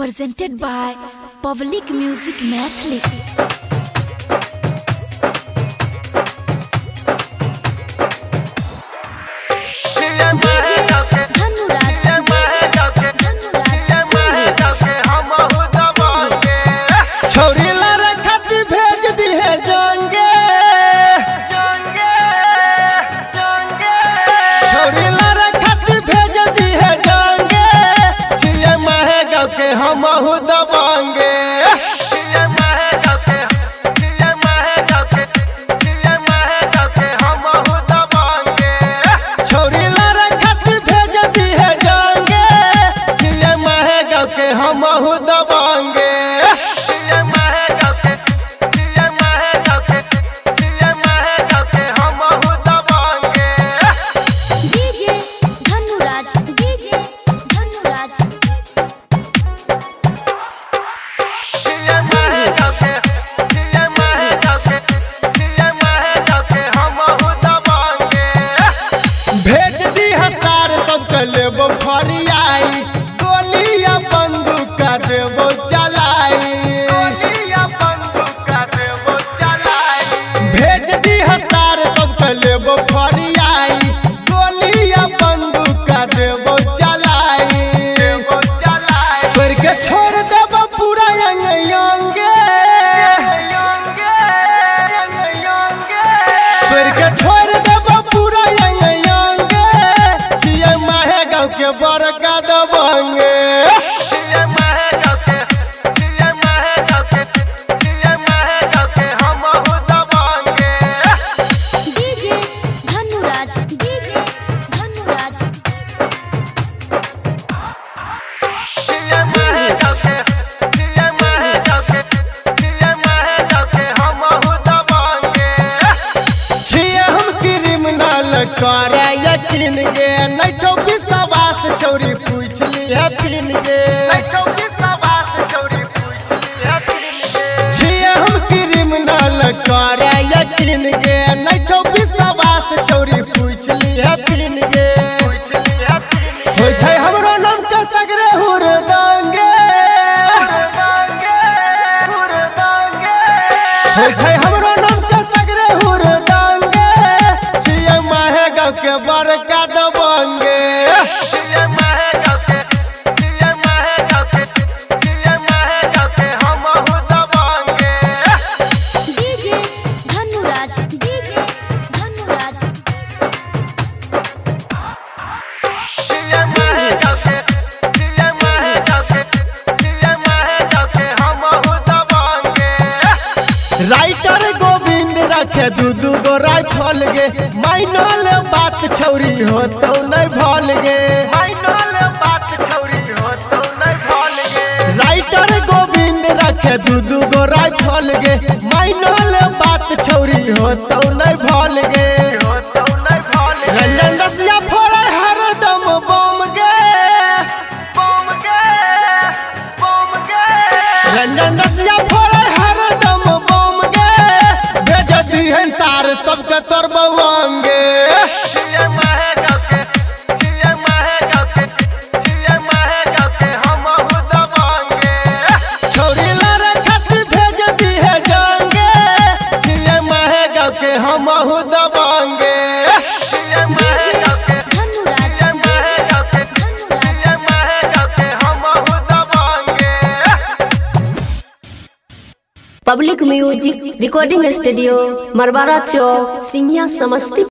presented by Public Music Mathli. हमहु दबांगे छोरी लारा खत भेज दी है जाएंगे हमहु दबांगे लेबो फरियाई गोलिया बंदूक देबो चलाई भेज दी हसार सबके लेबो फरियाई गोलिया बंदूक देबो चलाई करके छोड़ देबो पूरा यंगे करके छोड़ देबो पूरा के बरका दबांगे करे यकीन गे नहीं 24 सवास छौरी पूछ ली है पिन गे नहीं 24 सवास छौरी पूछ ली है पिन गे छिए हम क्रिमिनल करे यकीन गे नहीं 24 सवास छौरी पूछ ली है पिन गे होय छै हमरो नाम के सगरे हुर दांगे होय छै हमरो नाम के सगरे हुर के बरका दबांगे राइटर गोविंद रखे दू गो राइफल गे माइनल बात छौरी हो तो नहीं भल गे बात छौरी हो तो नहीं भल गे राइटर गोविंद रखे दू गो राइफल गे माइनल बात छौरी हो तो नहीं भल गे रंजन रसिया फोड़े हरदम बम गे रंजन रसिया फोड़े हरदम बम गे भेज दी सार सबके तोर बउंगे छोरी लारा खत भेज दी है जाएंगे हमहु दबांगे पब्लिक म्यूजिक रिकॉर्डिंग स्टूडियो मरवारा चौक सिंहिया समस्तीपुर।